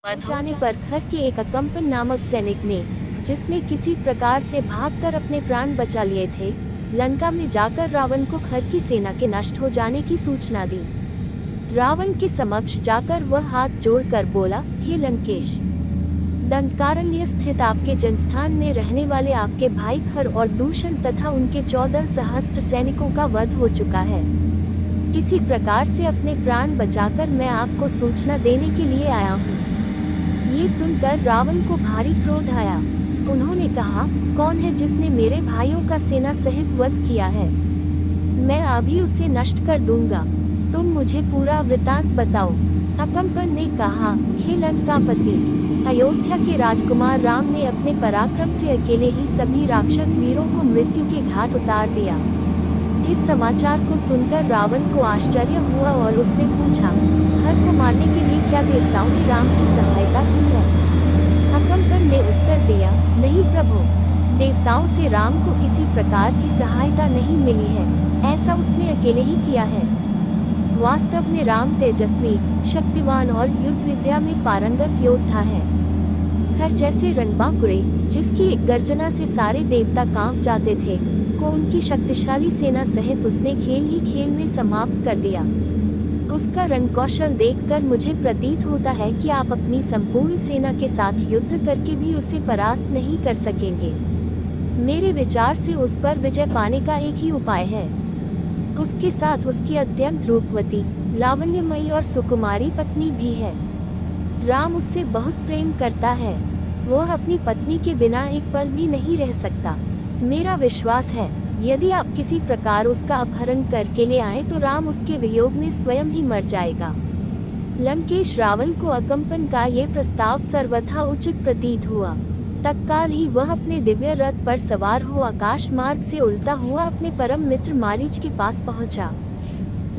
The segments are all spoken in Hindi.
जाने पर खर के एक अकम्पन नामक सैनिक ने, जिसने किसी प्रकार से भागकर अपने प्राण बचा लिए थे, लंका में जाकर रावण को खर की सेना के नष्ट हो जाने की सूचना दी। रावण के समक्ष जाकर वह हाथ जोड़कर बोला, हे लंकेश, दंडकारण्य स्थित आपके जनस्थान में रहने वाले आपके भाई खर और दूषण तथा उनके 14 सहस्त्र सैनिकों का वध हो चुका है। किसी प्रकार से अपने प्राण बचाकर मैं आपको सूचना देने के लिए आया हूँ। ये सुनकर रावण को भारी क्रोध आया। उन्होंने कहा, कौन है जिसने मेरे भाइयों का सेना सहित वध किया है? मैं अभी उसे नष्ट कर दूंगा। तुम मुझे पूरा वृतांत बताओ। अकम्पन ने कहा, हे लंकापति, अयोध्या के राजकुमार राम ने अपने पराक्रम से अकेले ही सभी राक्षस वीरों को मृत्यु के घाट उतार दिया। इस समाचार को सुनकर रावण को आश्चर्य हुआ और उसने पूछा, खर को मारने के लिए क्या देवताओं ने राम की सहायता की है? अकम्पन ने उत्तर दिया, नहीं प्रभु, देवताओं से राम को किसी प्रकार की सहायता नहीं मिली है, ऐसा उसने अकेले ही किया है। वास्तव में राम तेजस्वी, शक्तिवान और युद्ध विद्या में पारंगत योद्धा है। खर जैसे रणबांकुरे, जिसकी एक गर्जना से सारे देवता कांप जाते थे, को उनकी शक्तिशाली सेना सहित उसने खेल ही खेल में समाप्त कर दिया। उसका रणकौशल देखकर मुझे प्रतीत होता है कि आप अपनी संपूर्ण सेना के साथ युद्ध करके भी उसे परास्त नहीं कर सकेंगे। मेरे विचार से उस पर विजय पाने का एक ही उपाय है। उसके साथ उसकी अत्यंत रूपवती, लावण्यमयी और सुकुमारी पत्नी भी है। राम उससे बहुत प्रेम करता है। वह अपनी पत्नी के बिना एक पल भी नहीं रह सकता। मेरा विश्वास है, यदि आप किसी प्रकार उसका अपहरण करके ले आए तो राम उसके वियोग में स्वयं ही मर जाएगा। लंकेश रावण को अकम्पन का ये प्रस्ताव सर्वथा उचित प्रतीत हुआ। तत्काल ही वह अपने दिव्य रथ पर सवार हो आकाश मार्ग से उड़ता हुआ अपने परम मित्र मारीच के पास पहुंचा।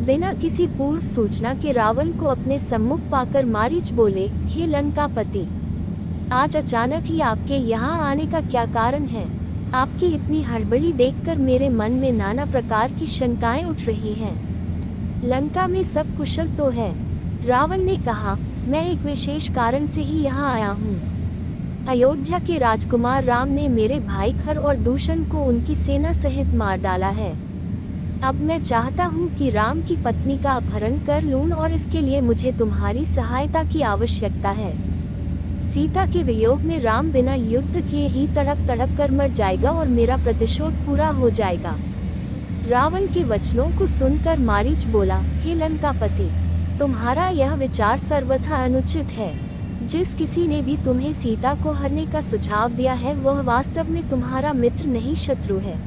बिना किसी पूर्व सूचना के रावण को अपने सम्मुख पाकर मारीच बोले, हे लंकापति, आज अचानक ही आपके यहाँ आने का क्या कारण है? आपकी इतनी हड़बड़ी देखकर मेरे मन में नाना प्रकार की शंकाएं उठ रही हैं। लंका में सब कुशल तो है? रावण ने कहा, मैं एक विशेष कारण से ही यहाँ आया हूँ। अयोध्या के राजकुमार राम ने मेरे भाई खर और दूषण को उनकी सेना सहित मार डाला है। अब मैं चाहता हूँ कि राम की पत्नी का अपहरण कर लूँ और इसके लिए मुझे तुम्हारी सहायता की आवश्यकता है। सीता के वियोग में राम बिना युद्ध किए ही तड़प तड़प कर मर जाएगा और मेरा प्रतिशोध पूरा हो जाएगा। रावण के वचनों को सुनकर मारीच बोला, हे लंकापति, तुम्हारा यह विचार सर्वथा अनुचित है। जिस किसी ने भी तुम्हें सीता को हरने का सुझाव दिया है वह वास्तव में तुम्हारा मित्र नहीं शत्रु है।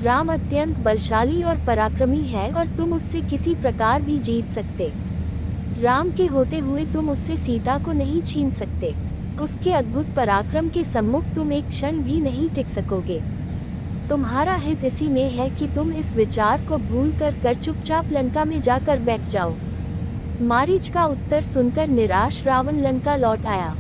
राम अत्यंत बलशाली और पराक्रमी है और तुम उससे किसी प्रकार भी जीत सकते। राम के होते हुए तुम उससे सीता को नहीं छीन सकते। उसके अद्भुत पराक्रम के सम्मुख तुम एक क्षण भी नहीं टिक सकोगे। तुम्हारा हित इसी में है कि तुम इस विचार को भूल कर चुपचाप लंका में जाकर बैठ जाओ। मारीच का उत्तर सुनकर निराश रावण लंका लौट आया।